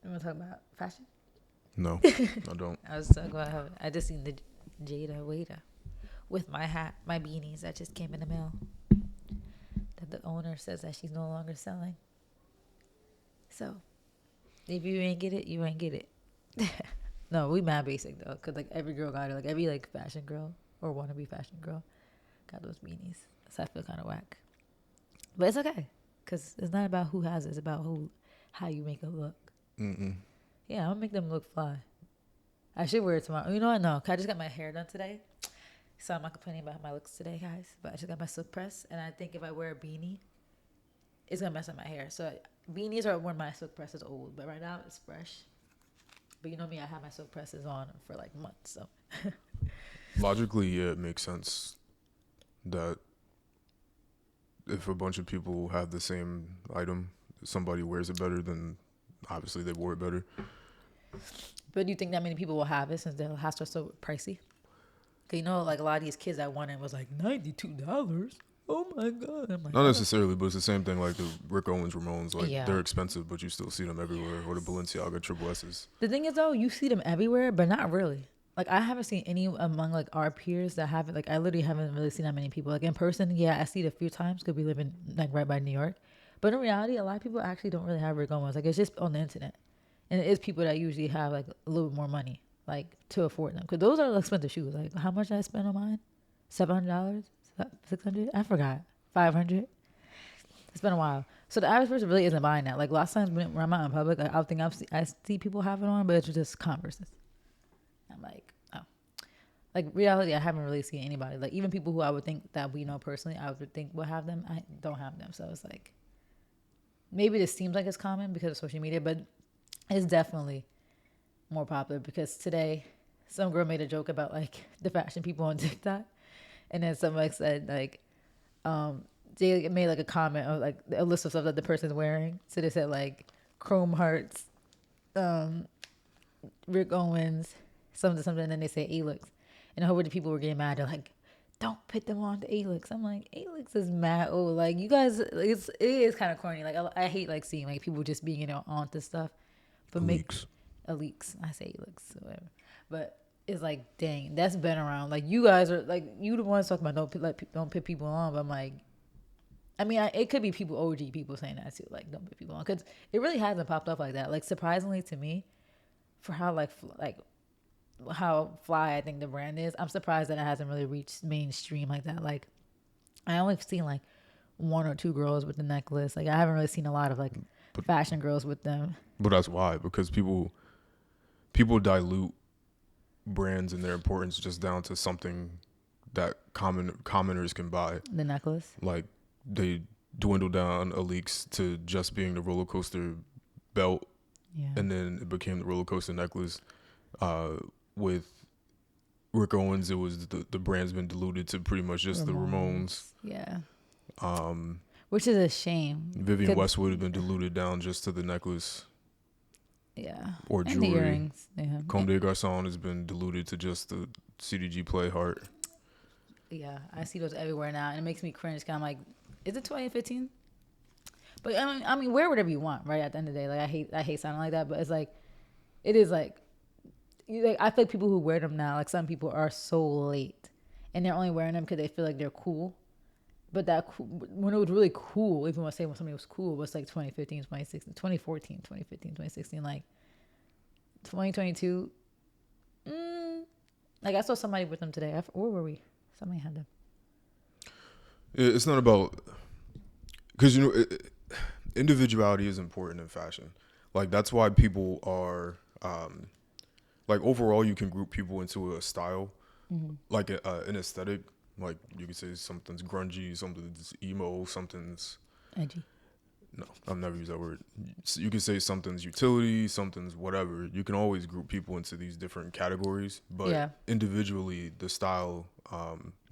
You want to talk about fashion? No, I don't. I was talking about how I just seen the Jada waiter with my hat, my beanies that just came in the mail. That the owner says that she's no longer selling. So if you ain't get it, you ain't get it. No, we mad basic though, cause like every girl got it. Like every like fashion girl or wannabe fashion girl got those beanies. So I feel kind of whack, but it's okay, cause it's not about who has it. It's about how you make it look. Mm-mm. Yeah, I'm gonna make them look fly. I should wear it tomorrow. You know what? No, 'cause I just got my hair done today, so I'm not complaining about my looks today, guys. But I just got my silk press, and I think if I wear a beanie, it's gonna mess up my hair. So beanies are when my silk press is old, but right now it's fresh. But you know me, I have my silk presses on for like months. So Logically, yeah, it makes sense that if a bunch of people have the same item, somebody wears it better, then obviously they wore it better. but do you think that many people will have it since the hats are so pricey? Cause you know, like a lot of these kids that won it was like $92. Oh my god! I'm like, Not necessarily, but it's the same thing like the Rick Owens Ramones. Like, yeah. they're expensive, but you still see them everywhere. Or the Balenciaga Triple S's. The thing is though, you see them everywhere, but not really. Like I haven't seen any among like our peers that have it. Like I literally haven't really seen that many people. Like in person, yeah, I see it a few times because we live in like right by New York. But in reality, a lot of people actually don't really have Rick Owens. Like it's just on the internet, and it is people that usually have like a little bit more money, like to afford them. Because those are expensive shoes. Like how much did I spend on mine? $700, $600. I forgot. 500. It's been a while. So the average person really isn't buying that. Like last time when I'm out in public, like, I see people have it on, but it's just Converses. I'm like, oh. Like reality, I haven't really seen anybody. Like even people who I would think that we know personally, I would think will have them. I don't have them. So it's like maybe this seems like it's common because of social media, but it's definitely more popular because today some girl made a joke about like the fashion people on TikTok, and then somebody said like they made like a comment of like a list of stuff that the person's wearing. So they said like Chrome Hearts, Rick Owens, something, and then they say Alix. And a whole bunch of people were getting mad. They're like, don't put them on to Alix. I'm like, Alix is mad. Oh, like you guys, it is kind of corny. Like I hate like seeing like people just being on to stuff, but make Leaks. Alix. I say Alix, so whatever. But it's like, dang, that's been around. Like you guys are like you the ones talking about don't put people on. But I'm like, I mean, it could be people, OG people saying that too. Like, don't put people on, because it really hasn't popped up like that. Like, surprisingly to me, for how like how fly I think the brand is, I'm surprised that it hasn't really reached mainstream like that. Like, I only seen like one or two girls with the necklace. Like, I haven't really seen a lot of like But fashion girls with them. but that's why, because people dilute brands and their importance just down to something that commoners can buy. The necklace. Like, they dwindle down Alix to just being the roller coaster belt, Yeah. and then it became the roller coaster necklace. With Rick Owens, it was the brand's been diluted to pretty much just the Ramones. Yeah. Um, Which is a shame. Vivian Westwood have been diluted down just to the necklace Yeah. or And the jewelry. earrings. Yeah. Comme des Garçons has been diluted to just the CDG play heart. Yeah, I see those everywhere now, and it makes me cringe. Cause I'm like, is it 2015? But I mean, wear whatever you want, right? At the end of the day, like I hate sounding like that, but it's like, it is like, I feel like people who wear them now, like some people are so late, and they're only wearing them because they feel like they're cool. But when it was really cool, if you want to say when something was cool, it was like 2015, 2016, 2014, 2015, 2016, like 2022. Like I saw somebody with them today. Where were we? Somebody had them. It's not about, because individuality is important in fashion. Like, that's why people are like, overall you can group people into a style, like an aesthetic. Like, you could say something's grungy, something's emo, something's Edgy. no, I've never used that word. You can say something's utility, something's whatever. You can always group people into these different categories, but individually, the style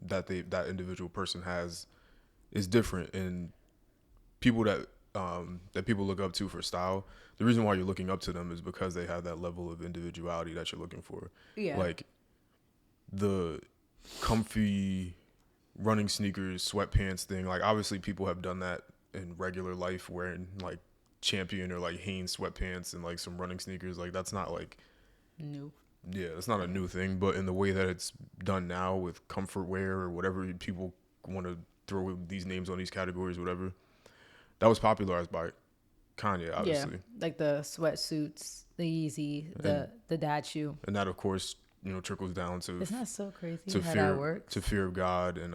that individual person has is different. And people that people look up to for style, the reason why you're looking up to them is because they have that level of individuality that you're looking for. Yeah. Like the comfy running sneakers, sweatpants thing. Like, obviously, people have done that in regular life, wearing like Champion or like Hanes sweatpants and like some running sneakers. Like that's not like new. Yeah, it's not a new thing, but in the way that it's done now with comfort wear or whatever people want to throw these names on these categories, whatever, that was popularized by Kanye, obviously. Yeah, like the sweatsuits, the Yeezy, the dad shoe, and that of course trickles down to Isn't that so crazy to how fear that works? to fear of God and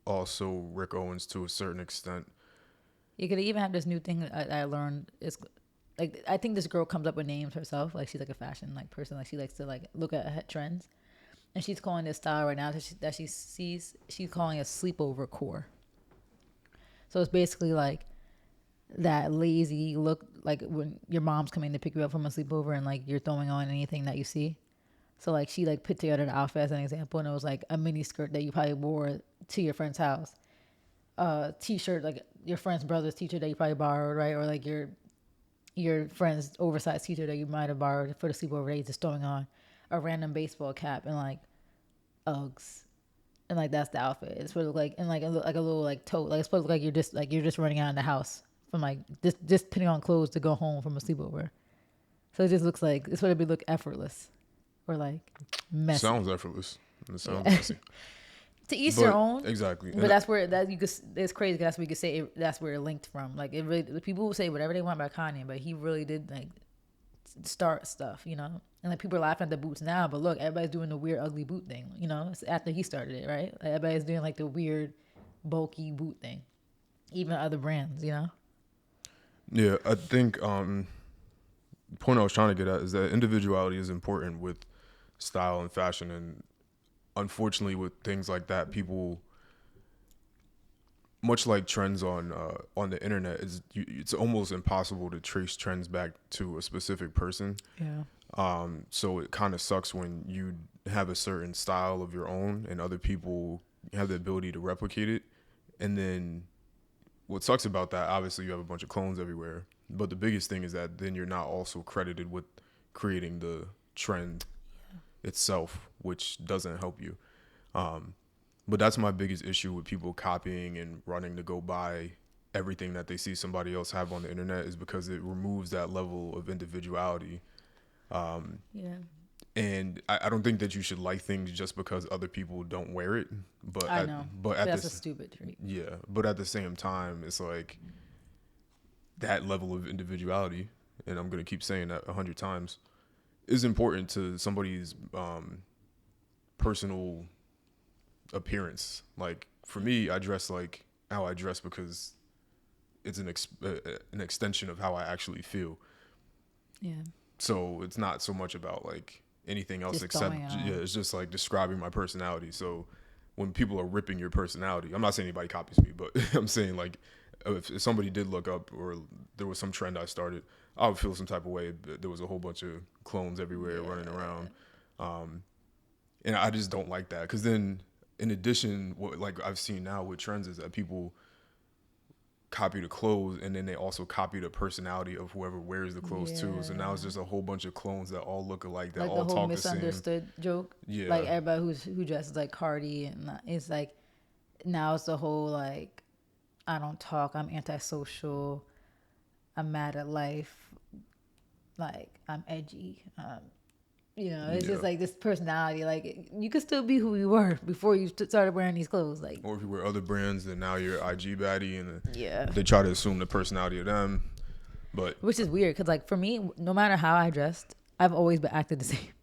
also Rick Owens to a certain extent. You could even have this new thing I learned is like I think this girl comes up with names herself. Like she's like a fashion like person. Like she likes to like look at trends, and she's calling this style right now that she sees. She's calling it sleepover core. So it's basically like that lazy look, like when your mom's coming to pick you up from a sleepover and like you're throwing on anything that you see. So like she like put together the outfit as an example, and it was like a mini skirt that you probably wore to your friend's house, t-shirt like your friend's brother's t-shirt that you probably borrowed, right, or like your friend's oversized t-shirt that you might have borrowed for the sleepover that you're just throwing on, a random baseball cap and like Uggs, and like that's the outfit. It's supposed to look like, and like a little like tote, like it's supposed to look like you're just running out of the house from like just putting on clothes to go home from a sleepover. So it just looks like it's supposed to look effortless. Or like messy. Sounds effortless. It sounds messy. To each their own. Exactly. But that's where that you could. It's crazy. That's where you could say that's where it linked from. Like it really, people will say whatever they want about Kanye, but he really did like start stuff, And like people are laughing at the boots now, but look, everybody's doing the weird, ugly boot thing. It's after he started it, right? Like everybody's doing like the weird, bulky boot thing. Even other brands, Yeah, I think the point I was trying to get at is that individuality is important with style and fashion, and unfortunately with things like that, people, much like trends on the internet, it's almost impossible to trace trends back to a specific person. Yeah. So it kind of sucks when you have a certain style of your own and other people have the ability to replicate it. And then what sucks about that, obviously you have a bunch of clones everywhere, but the biggest thing is that then you're not also credited with creating the trend itself, which doesn't help you. But that's my biggest issue with people copying and running to go buy everything that they see somebody else have on the internet, is because it removes that level of individuality. And I don't think that you should like things just because other people don't wear it. But I know. But that's a stupid trait. Yeah, but at the same time, it's like that level of individuality, and I'm gonna keep saying that 100 times, is important to somebody's personal appearance. Like for me, I dress like how I dress because it's an extension of how I actually feel. Yeah. So it's not so much about like anything else except it's just like describing my personality. So when people are ripping your personality, I'm not saying anybody copies me, but I'm saying like if somebody did look up or there was some trend I started, I would feel some type of way. There was a whole bunch of clones everywhere running around. And I just don't like that, because then in addition, what like I've seen now with trends is that people copy the clothes and then they also copy the personality of whoever wears the clothes too. So now it's just a whole bunch of clones that all look alike, that like all talk the same. Like the whole misunderstood joke. Yeah. Like everybody who dresses like Cardi, and it's like now it's the whole like, I don't talk, I'm antisocial, I'm mad at life, like I'm edgy. It's just like this personality. Like you could still be who you were before you started wearing these clothes. Like, or if you wear other brands, then now you're IG baddie, and they try to assume the personality of them. But which is weird, because like for me, no matter how I dressed, I've always been acted the same.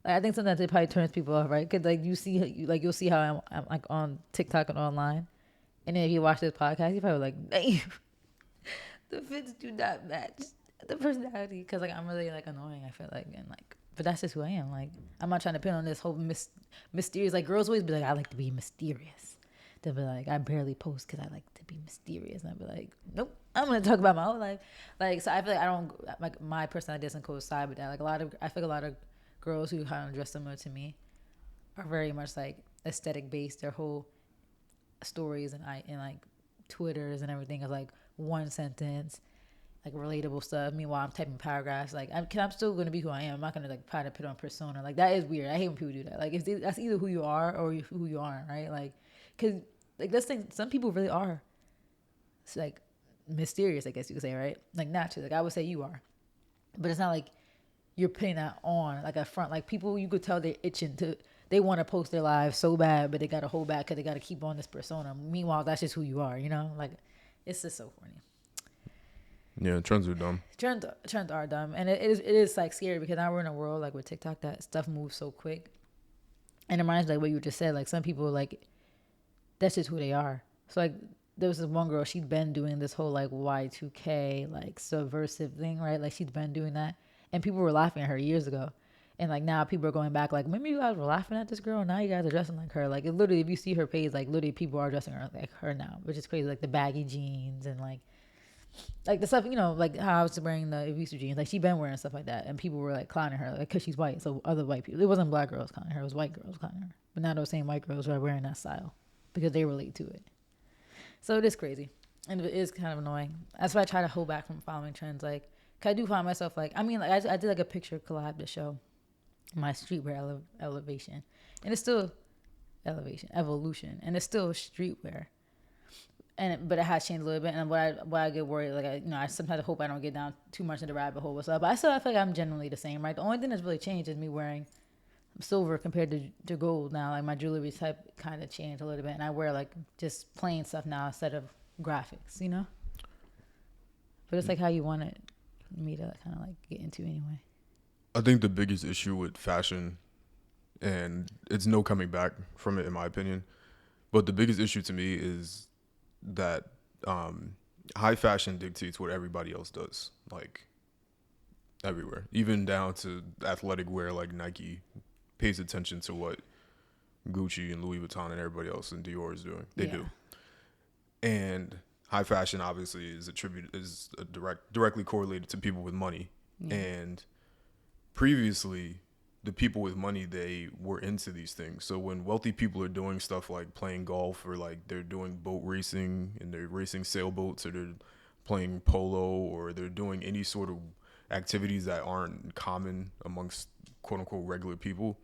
Like, I think sometimes it probably turns people off, right? Because like you'll see how I'm like on TikTok and online, and then if you watch this podcast, you probably like, damn, the fits do not match the personality. Because like I'm really like annoying, I feel like, and like. But that's just who I am. Like, I'm not trying to pin on this whole mysterious. Like, girls always be like, I like to be mysterious. They'll be like, I barely post because I like to be mysterious. And I'll be like, nope, I'm going to talk about my whole life. Like, so I feel like I don't, like, my personality doesn't coincide with that. Like, I feel like a lot of girls who kind of dress similar to me are very much, like, aesthetic based. Their whole stories and like, Twitters and everything is, like, one sentence. Like relatable stuff. Meanwhile, I'm typing paragraphs. Like I'm still gonna be who I am. I'm not gonna like try to put on persona. Like that is weird. I hate when people do that. Like that's either who you are or who you aren't, right? Like, cause like let's think some people really are. It's like mysterious, I guess you could say, right? Like naturally, like I would say you are, but it's not like you're putting that on like a front. Like people, you could tell they're itching to. They want to post their lives so bad, but they got to hold back because they got to keep on this persona. Meanwhile, that's just who you are, you know? Like, it's just so funny. Yeah, trends are dumb. Trends are dumb. And it is like scary because now we're in a world like with TikTok that stuff moves so quick. And it reminds me like what you just said. Like some people, like, that's just who they are. So like there was this one girl, she'd been doing this whole like Y2K, like subversive thing, right? Like she'd been doing that. And people were laughing at her years ago. And like now people are going back like, remember you guys were laughing at this girl? Now you guys are dressing like her. Like it literally, if you see her page, like literally people are dressing her like her now, which is crazy. Like the baggy jeans and like the stuff, you know, like how I was wearing the Evisu jeans. Like she been wearing stuff like that. And people were like clowning her like because she's white. So other white people, it wasn't black girls clowning her, it was white girls clowning her. But now those same white girls are wearing that style because they relate to it. So it is crazy. And it is kind of annoying. That's why I try to hold back from following trends. Like, cause I do find myself like, I mean, like I did like a picture collab to show my streetwear elevation, and it's still evolution, and it's still streetwear, but it has changed a little bit. And what I get worried, like I sometimes hope I don't get down too much in the rabbit hole. But I feel like I'm generally the same, right? The only thing that's really changed is me wearing silver compared to gold now. Like my jewelry type kind of changed a little bit, and I wear like just plain stuff now instead of graphics, you know. But it's like how you wanted me to kind of like get into anyway. I think the biggest issue with fashion, and it's no coming back from it in my opinion, but the biggest issue to me is that high fashion dictates what everybody else does, like everywhere, even down to athletic wear. Like Nike pays attention to what Gucci and Louis Vuitton and everybody else and Dior is doing. They do. And high fashion obviously is directly correlated to people with money. Yeah. And previously, the people with money, they were into these things. So when wealthy people are doing stuff like playing golf or like they're doing boat racing and they're racing sailboats or they're playing polo or they're doing any sort of activities that aren't common amongst quote unquote regular people,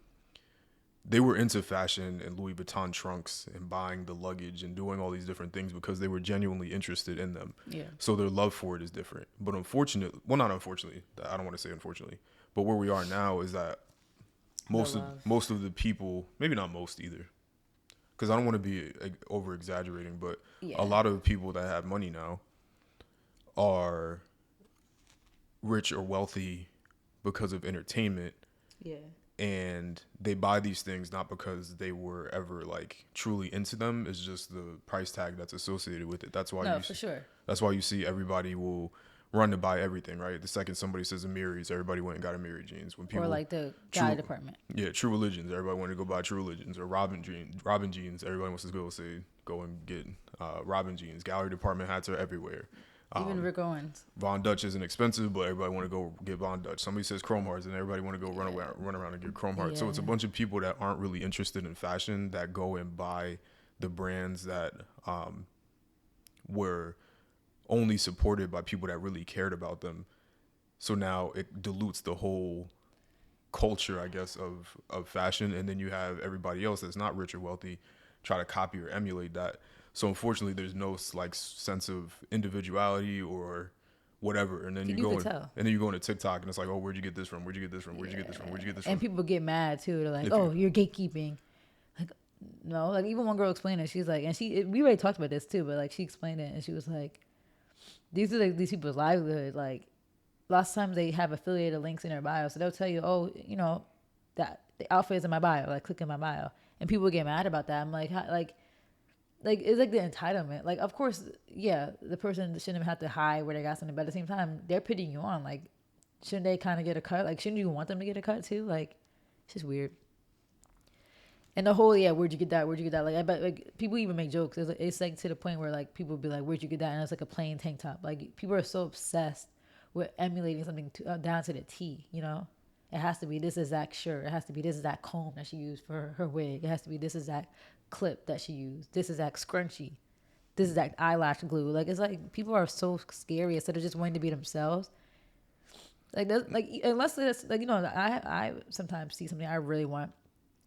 they were into fashion and Louis Vuitton trunks and buying the luggage and doing all these different things because they were genuinely interested in them. Yeah. So their love for it is different. But not unfortunately, I don't want to say unfortunately, but where we are now is that most of the people, maybe not most either, because I don't want to be over exaggerating, but a lot of people that have money now are rich or wealthy because of entertainment. Yeah. And they buy these things not because they were ever like truly into them. It's just the price tag that's associated with it. That's why for sure. That's why you see everybody will run to buy everything, right? The second somebody says Amiris, everybody went and got Amiri jeans. When people, or like the guy department. Yeah, True Religions. Everybody wanted to go buy True Religions. Or Robin jeans. Everybody wants to go and get Robin jeans. Gallery department hats are everywhere. Even Rick Owens. Von Dutch isn't expensive, but everybody want to go get Von Dutch. Somebody says Chrome Hearts, and everybody want to go run around and get Chrome Hearts. So it's a bunch of people that aren't really interested in fashion that go and buy the brands that were only supported by people that really cared about them. So now it dilutes the whole culture, I guess, of fashion. And then you have everybody else that's not rich or wealthy try to copy or emulate that. So unfortunately, there's no like sense of individuality or whatever. And then you go into TikTok and it's like, oh, where'd you get this from? Where'd you get this from? Where'd you get this from? Where'd you get this from? And people get mad too. They're like, you're gatekeeping. Like, no, like even one girl explained it. She's like, and we already talked about this too, but like she explained it and she was like, these are like these people's livelihood. Like lots of times they have affiliated links in their bio, so they'll tell you, oh, you know, that the outfit is in my bio. Like click in my bio, and people get mad about that. I'm like, like it's like the entitlement. Like, of course, yeah, the person shouldn't have to hide where they got something, but at the same time, they're putting you on. Like, shouldn't they kind of get a cut? Like, shouldn't you want them to get a cut too? Like, it's just weird. And the whole, where'd you get that? Where'd you get that? Like, I bet like people even make jokes. It's like to the point where like people be like, where'd you get that? And it's like a plain tank top. Like, people are so obsessed with emulating something down to the T, you know? It has to be this exact shirt. It has to be this exact comb that she used for her wig. It has to be this exact clip that she used. This exact scrunchie. This exact eyelash glue. Like, it's like people are so scary instead of just wanting to be themselves. Like, unless it's like, you know, I sometimes see something I really want.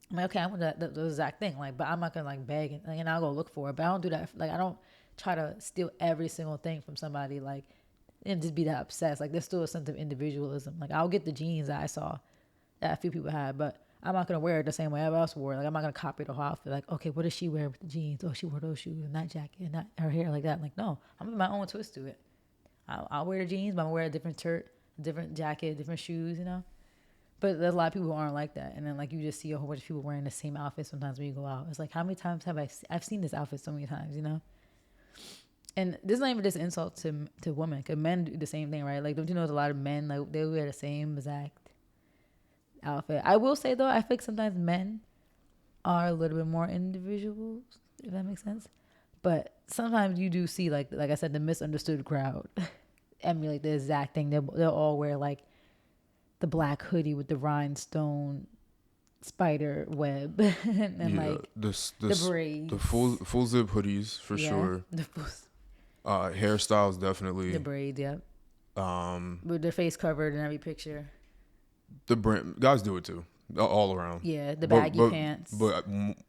I'm like, okay, I want the exact thing. Like, but I'm not gonna like beg and I'll go look for it. But I don't do that. Like, I don't try to steal every single thing from somebody, like, and just be that obsessed. Like, there's still a sense of individualism. Like, I'll get the jeans that I saw that a few people had, but I'm not gonna wear it the same way everyone else wore it. Like, I'm not gonna copy the whole outfit. Like, okay, what does she wear with the jeans? Oh, she wore those shoes and that jacket and that, her hair like that. I'm like, no, I'm gonna my own twist to it. I'll wear the jeans, but I'm gonna wear a different shirt, a different jacket, different shoes, you know. But there's a lot of people who aren't like that, and then like you just see a whole bunch of people wearing the same outfit sometimes when you go out. It's like, how many times have I've seen this outfit so many times, you know. And this is not even just insult to women, because men do the same thing, right? Like, don't you know there's a lot of men, like, they wear the same exact outfit. I will say, though, I feel like sometimes men are a little bit more individuals, if that makes sense. But sometimes you do see, like I said, the misunderstood crowd emulate the exact thing. They'll all wear, like, the black hoodie with the rhinestone spider web and like the braids, the full zip hoodies for sure. Hairstyles definitely. The braids, yep. With their face covered in every picture. The brand guys do it too, all around. Yeah, the baggy pants. But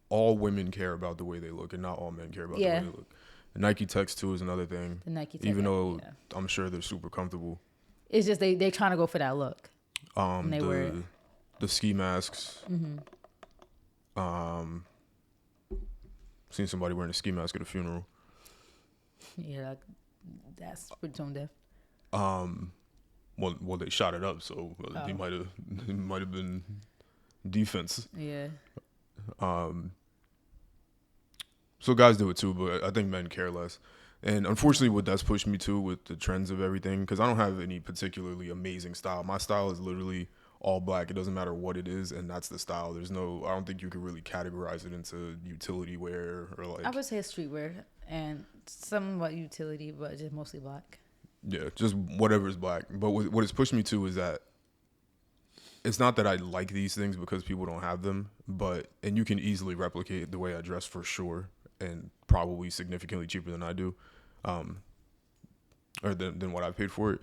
all women care about the way they look, and not all men care about the way they look. The Nike Techs too is another thing. The Nike Tech, even though I'm sure they're super comfortable. It's just they're trying to go for that look. And they wear it. The ski masks. Seen somebody wearing a ski mask at a funeral. Yeah, that's pretty tone deaf. Well, they shot it up, so he might have been defense. Yeah. So guys do it too, but I think men care less. And unfortunately, what that's pushed me to with the trends of everything, because I don't have any particularly amazing style. My style is literally all black. It doesn't matter what it is, and that's the style. I don't think you could really categorize it into utility wear or like. I would say streetwear and somewhat utility, but just mostly black. Yeah, just whatever is black. But what it's pushed me to is that it's not that I like these things because people don't have them, and you can easily replicate the way I dress for sure, and probably significantly cheaper than I do, or than what I paid for it.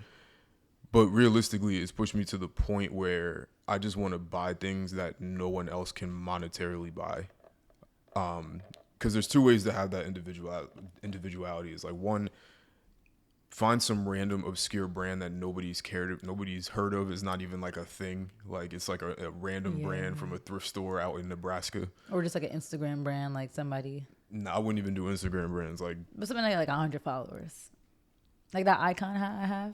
But realistically, it's pushed me to the point where I just want to buy things that no one else can monetarily buy. Because there's two ways to have that individuality. Is like, one, find some random obscure brand that nobody's heard of. Is not even like a thing. Like, it's like a random brand from a thrift store out in Nebraska, or just like an Instagram brand, like somebody. No, I wouldn't even do Instagram brands, like. But something like 100 followers, like that icon hat I have.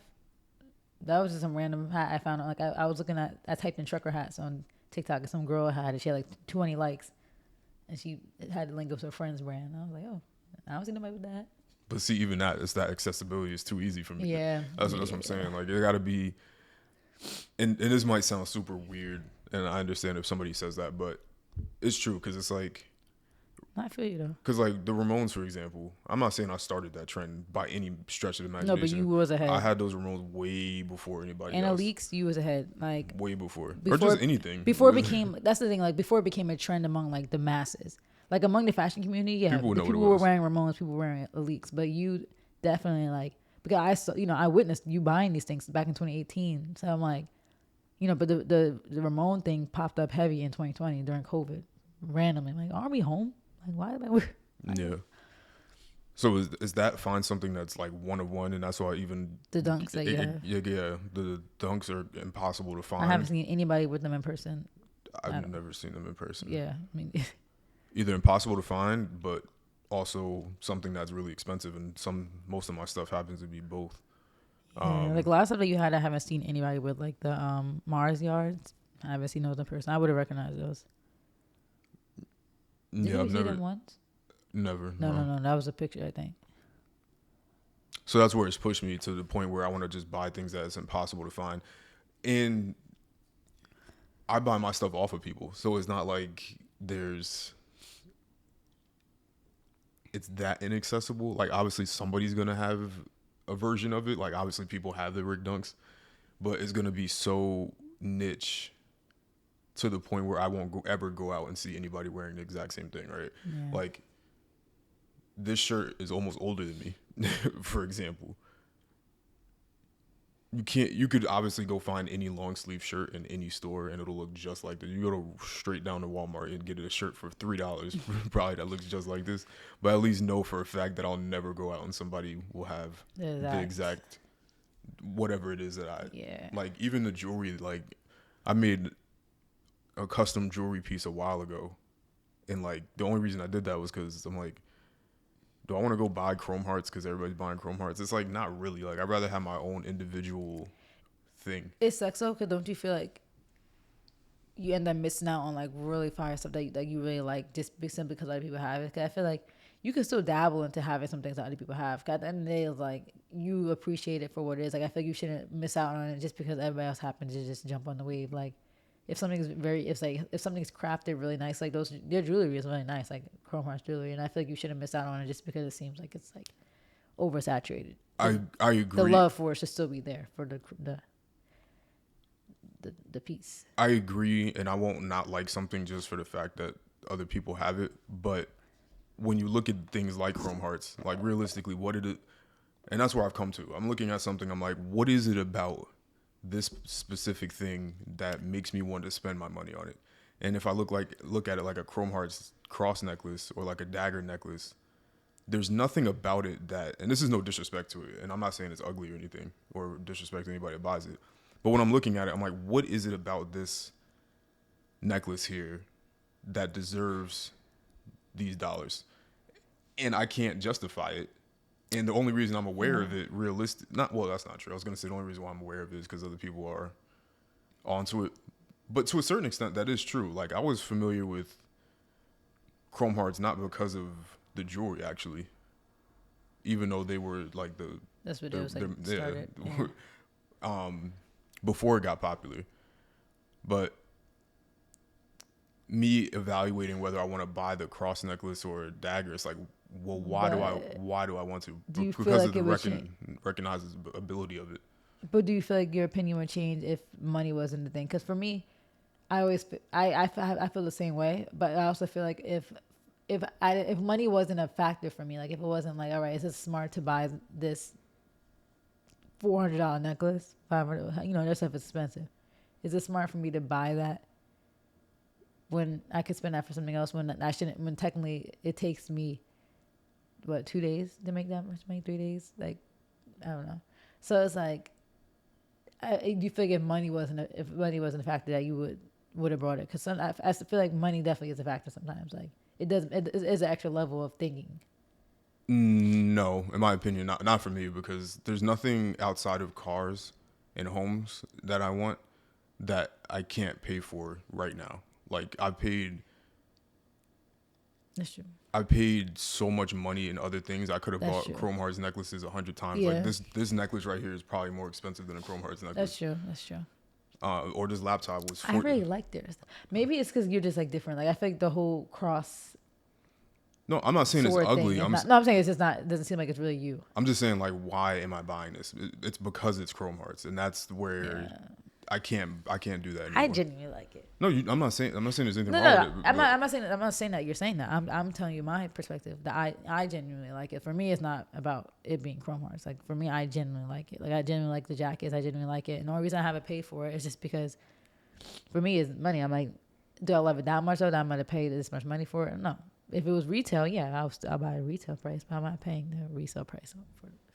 That was just some random hat I found. Like, I was looking at, I typed in trucker hats on TikTok, and some girl had it. She had like 20 likes, and she had the link of her friend's brand. I was like, oh, I don't see nobody with that. But see, even that accessibility is too easy for me. Yeah, that's what I'm saying. Like, it got to be. And this might sound super weird, and I understand if somebody says that, but it's true, because it's like. I feel you though. Because like the Ramones, for example, I'm not saying I started that trend by any stretch of the imagination. No, but you was ahead. I had those Ramones way before anybody else. And the Leaks, you was ahead, like way before, or just anything. Before it became, that's the thing, like before it became a trend among like the masses, like among the fashion community. Yeah, people were wearing Ramones, people were wearing Leaks, but you definitely like, because I saw, I witnessed you buying these things back in 2018. So I'm like, but the Ramone thing popped up heavy in 2020 during COVID, randomly. I'm like, aren't we home? Like, why? Yeah. So is that find something that's like one of one, and that's why even the dunks that you have. Yeah, the dunks are impossible to find. I haven't seen anybody with them in person. I've never seen them in person. Yeah, I mean, either impossible to find, but also something that's really expensive, and most of my stuff happens to be both. Like last time that you had, I haven't seen anybody with like the Mars yards. I haven't seen those in person. I would have recognized those. Did you see them once? Never. No. That was a picture, I think. So that's where it's pushed me to the point where I want to just buy things that it's impossible to find. And I buy my stuff off of people. So it's not like it's that inaccessible. Like, obviously somebody's going to have a version of it. Like, obviously people have the Rick Dunks, but it's going to be so niche to the point where I won't ever go out and see anybody wearing the exact same thing, right? Yeah. Like, this shirt is almost older than me, for example. you could obviously go find any long sleeve shirt in any store and it'll look just like this. You go to straight down to Walmart and get a shirt for $3 probably that looks just like this, but at least know for a fact that I'll never go out and somebody will have the exact whatever it is that I like. Even the jewelry, like I made a custom jewelry piece a while ago, and like the only reason I did that was because I'm like, do I want to go buy chrome hearts because everybody's buying chrome hearts? It's like not really. Like I'd rather have my own individual thing. It sucks though, because don't you feel like you end up missing out on like really fire stuff that you really like just simply because other people have it? Because I feel like you can still dabble into having some things that other people have. Cause at the end of the day, it's like you appreciate it for what it is. Like I feel like you shouldn't miss out on it just because everybody else happens to just jump on the wave. Like if something's if something's crafted really nice, like their jewelry is really nice, like chrome hearts jewelry, and I feel like you shouldn't miss out on it just because it seems like it's like oversaturated. I agree. The love for it should still be there for the piece. I agree, and I won't not like something just for the fact that other people have it. But when you look at things like chrome hearts, like realistically, what did it? And that's where I've come to. I'm looking at something. I'm like, what is it about this specific thing that makes me want to spend my money on it? And if I look at it like a chrome hearts cross necklace or like a dagger necklace, there's nothing about it that, and this is no disrespect to it, and I'm not saying it's ugly or anything or disrespect to anybody that buys it, but when I'm looking at it, I'm like, what is it about this necklace here that deserves these dollars? And I can't justify it. And the only reason I'm aware of it, that's not true. I was going to say the only reason why I'm aware of it is because other people are onto it. But to a certain extent, that is true. Like, I was familiar with chrome hearts not because of the jewelry, actually. Even though they were, like, that's what it was, like, started. Before it got popular. But me evaluating whether I want to buy the cross necklace or a dagger, it's like, well, why do I want to? Because of the recognizability of it. But do you feel like your opinion would change if money wasn't the thing? Because for me, I feel the same way. But I also feel like if money wasn't a factor for me, like if it wasn't like, all right, is it smart to buy this $400 necklace, $500? That stuff is expensive. Is it smart for me to buy that when I could spend that for something else? When I shouldn't. When technically it takes me 2 days to make that much money? 3 days? Like, I don't know. So it's like, you feel like if money wasn't a factor that you would have brought it? Because I feel like money definitely is a factor sometimes. Like it is an extra level of thinking. No, in my opinion, not for me, because there's nothing outside of cars and homes that I want that I can't pay for right now. Like That's true. I paid so much money in other things. I could have bought chrome hearts necklaces 100 times. Yeah. Like this necklace right here is probably more expensive than a chrome hearts necklace. That's true. Or this laptop was. I really like theirs. Maybe it's because you're just like different. Like I feel like the whole cross. No, I'm not saying it's ugly. I'm saying it's just not. It doesn't seem like it's really you. I'm just saying, like, why am I buying this? It's because it's chrome hearts, and that's where. Yeah. I can't do that anymore. I genuinely like it. No, I'm not saying there's anything wrong with it. I'm not saying that you're saying that. I'm telling you my perspective. That I genuinely like it. For me, it's not about it being chrome hearts. Like for me, I genuinely like it. Like I genuinely like the jackets. I genuinely like it. And the only reason I haven't paid for it is just because, for me, it's money. I'm like, do I love it that much though that I'm gonna pay this much money for it? No. If it was retail, yeah, I'll buy a retail price, but I'm not paying the resale price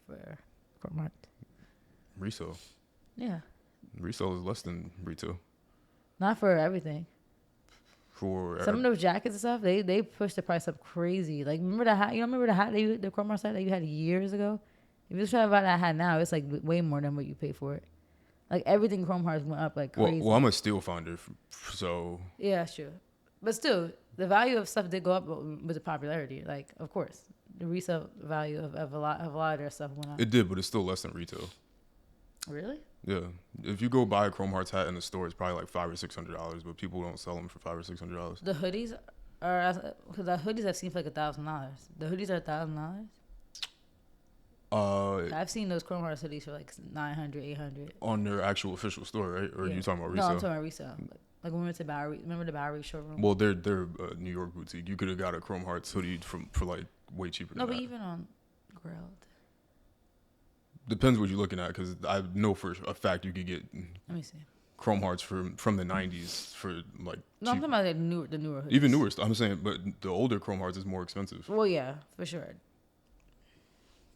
for chrome hearts. Resale. Yeah. Resale is less than retail. Not for everything. For some of those jackets and stuff, they push the price up crazy. Like remember the hat? You don't remember the hat the chrome hearts hat that you had years ago? If you're trying to buy that hat now, it's like way more than what you pay for it. Like everything chrome hearts went up like crazy. Well, I'm a steel finder, so. Yeah, that's true. But still, the value of stuff did go up with the popularity. Like, of course, the resale value of a lot of their stuff went up. It did, but it's still less than retail. Really? Yeah. If you go buy a chrome hearts hat in the store, it's probably like $500 or $600, but people don't sell them for $500 or $600. The hoodies are, because the hoodies I've seen for like $1,000. The hoodies are $1,000. I've seen those chrome hearts hoodies for like $900, $800 on their actual official store, right? Or are you talking about resale? No, I'm talking about resale. Like when we went to Bowery, remember the Bowery showroom? Well, they're a New York boutique. You could have got a chrome hearts hoodie for like way cheaper than that. No, but even on Grailed. Depends what you're looking at, because I know for a fact you could get Let me see. Chrome Hearts from the 90s for like no, I'm talking about the newer hoodies. Even newer stuff. I'm saying, but the older Chrome Hearts is more expensive. Well, yeah, for sure.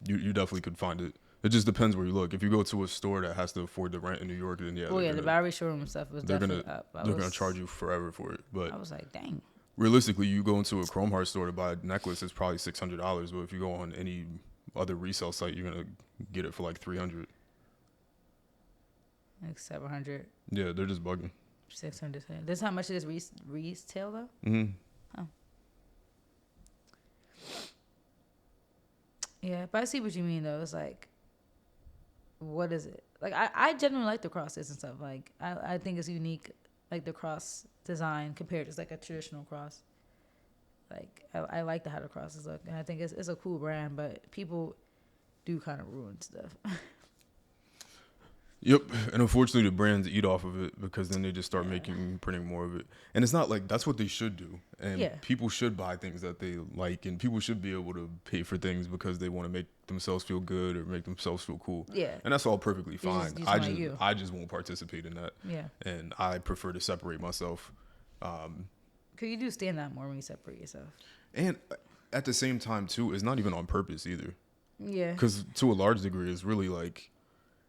You definitely could find it. It just depends where you look. If you go to a store that has to afford the rent in New York, then yeah. Well, yeah, the Bowery showroom stuff was definitely up. They're gonna charge you forever for it. But I was like, dang. Realistically, you go into a Chrome Heart store to buy a necklace, it's probably $600. But if you go on any other resale site, you're gonna get it for like $300. Like 700. Yeah, they're just bugging. 600. This is how much it is retail though. Mm-hmm. Oh. Yeah, but I see what you mean though. It's like, what is it? Like I genuinely like the crosses and stuff. Like I think it's unique, like the cross design compared to just like a traditional cross. Like I like how the crosses look, and I think it's a cool brand. But people do kind of ruin stuff. Yep, and unfortunately the brands eat off of it, because then they just start printing more of it. And it's not like that's what they should do. And people should buy things that they like, and people should be able to pay for things because they want to make themselves feel good or make themselves feel cool. Yeah. And that's all perfectly fine. I just won't participate in that. Yeah. And I prefer to separate myself. Cause you do stand out more when you separate yourself. And at the same time too, it's not even on purpose either. Yeah. Because to a large degree, it's really like,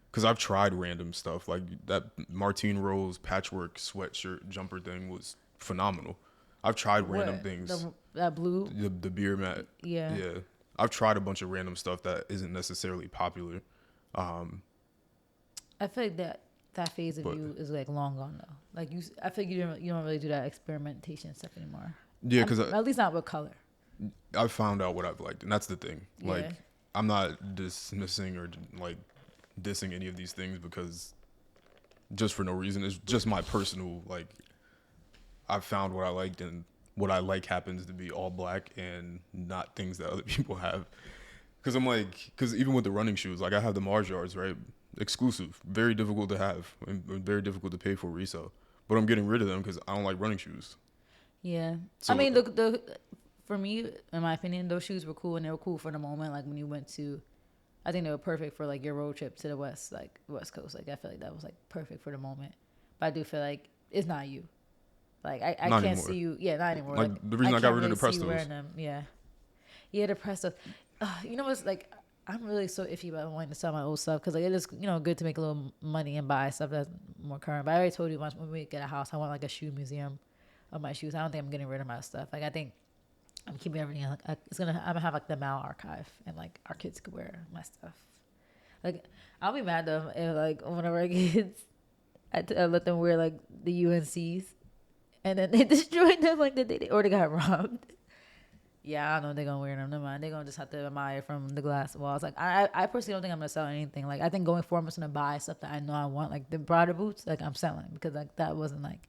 because I've tried random stuff. Like that Martine Rose patchwork sweatshirt jumper thing was phenomenal. I've tried random things. That blue? The beer mat. Yeah. Yeah. I've tried a bunch of random stuff that isn't necessarily popular. I feel like that phase of you is like long gone though. Like I feel like you don't really do that experimentation stuff anymore. Yeah, because at least not with color. I've found out what I've liked, and that's the thing. Yeah. Like I'm not dismissing or like dissing any of these things because just for no reason. It's just my personal, like, I've found what I liked, and what I like happens to be all black and not things that other people have. Because I'm like, because even with the running shoes, like I have the Marjars, right? Exclusive, very difficult to have and very difficult to pay for resale. But I'm getting rid of them because I don't like running shoes. Yeah. So, I mean, the for me, in my opinion, those shoes were cool, and they were cool for the moment. Like when you went to, I think they were perfect for like your road trip to the West Coast. Like I feel like that was like perfect for the moment. But I do feel like it's not you. Like I can't anymore. See you. Yeah, not anymore. Like the reason I got rid of the Prestos. Yeah, the Prestos. You know what's like? I'm really so iffy about wanting to sell my old stuff because like it is good to make a little money and buy stuff that's more current. But I already told you once when we get a house, I want like a shoe museum of my shoes. I don't think I'm getting rid of my stuff. Like I think I'm keeping everything. Like I'm gonna have like the Mal archive, and like our kids could wear my stuff. Like I'll be mad though if like one of our kids, I let them wear like the UNCs, and then they destroyed them like the day or they got robbed. Yeah, I don't know if they're gonna wear them. Never mind. They're gonna just have to admire from the glass walls. Like I personally don't think I'm gonna sell anything. Like I think going forward, I'm just gonna buy stuff that I know I want. Like the Prada boots, like I'm selling because like that wasn't like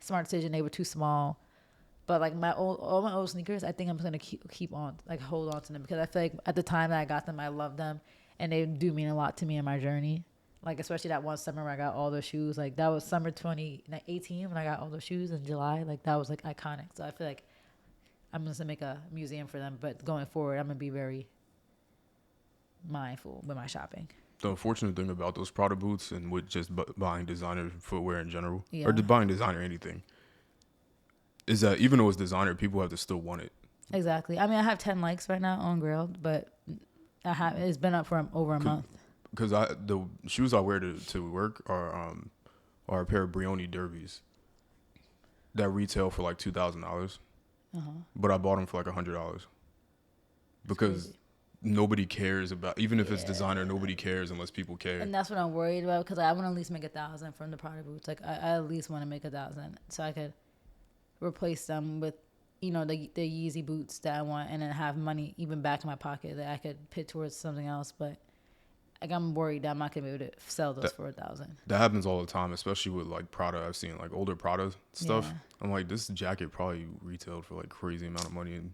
a smart decision. They were too small. But like all my old sneakers, I think I'm just gonna keep on, like hold on to them because I feel like at the time that I got them, I loved them, and they do mean a lot to me in my journey. Like especially that one summer where I got all those shoes. Like that was summer 2018 when I got all those shoes in July. Like that was like iconic. So I feel like I'm just gonna make a museum for them. But going forward, I'm gonna be very mindful with my shopping. The unfortunate thing about those Prada boots and with just buying designer footwear in general, or buying designer anything, is that even though it's designer, people have to still want it. Exactly. I mean, I have 10 likes right now on Grailed, but it's been up for over a month. Because the shoes I wear to work are a pair of Brioni Derbies that retail for like $2,000. But I bought them for like $100 because nobody cares about, even if it's designer, nobody cares unless people care. And that's what I'm worried about because I want to at least make $1,000 from the Prada boots. Like I at least want to make $1,000 so I could replace them with, the Yeezy boots that I want, and then have money even back in my pocket that I could put towards something else. But like I'm worried that I'm not gonna be able to sell those for $1,000. That happens all the time, especially with like Prada. I've seen like older Prada stuff. Yeah. I'm like, this jacket probably retailed for like crazy amount of money, and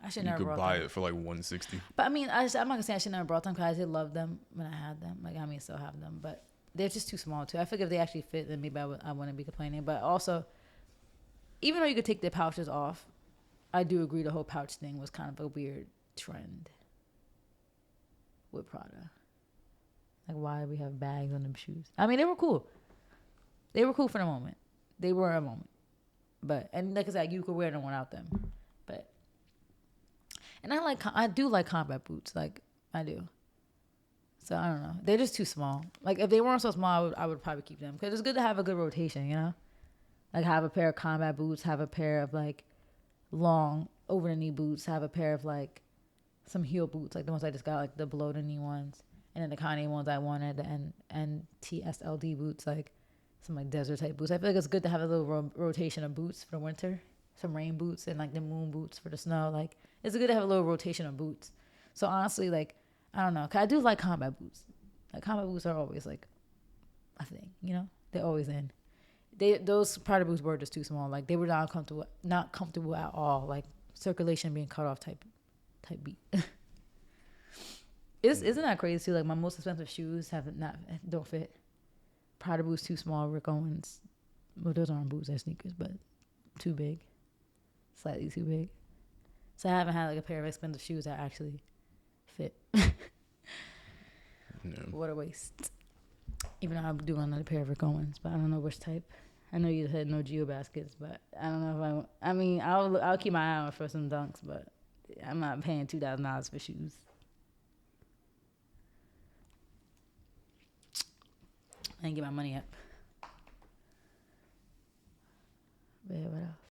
I should never buy it for like $160. But I mean, I'm not gonna say I should never brought them because I did love them when I had them. Like I mean, still have them, but they're just too small too. I figure if they actually fit, then maybe I wouldn't be complaining. But also, even though you could take the pouches off, I do agree the whole pouch thing was kind of a weird trend with Prada. Like, why we have bags on them shoes? I mean, they were cool. They were cool for the moment. They were a moment. But, and like I said, you could wear them without them. But, and I do like combat boots. Like, I do. So, I don't know. They're just too small. Like, if they weren't so small, I would probably keep them. Because it's good to have a good rotation, you know? Like, have a pair of combat boots, have a pair of, like, long over-the-knee boots, have a pair of, like, some heel boots, like the ones I just got, like the below-the-knee ones. And then the Kanye ones I wanted, and TSLD boots, like some, like, desert-type boots. I feel like it's good to have a little rotation of boots for the winter. Some rain boots and, like, the moon boots for the snow. Like, it's good to have a little rotation of boots. So, honestly, like, I don't know. Because I do like combat boots. Like, combat boots are always, like, a thing, you know? They're always in. Those Prada boots were just too small. Like, they were not comfortable at all. Like, circulation being cut off type beat. Isn't that crazy too? Like, my most expensive shoes don't fit. Prada boots too small. Rick Owens, well, those aren't boots, they're sneakers, but too big, slightly too big. So I haven't had, like, a pair of expensive shoes that actually fit. No. What a waste. Even though I do want another pair of Rick Owens, but I don't know which type. I know you said no Geo Baskets, but I don't know if I mean, I'll keep my eye out for some Dunks, but I'm not paying $2,000 for shoes. I didn't get my money up.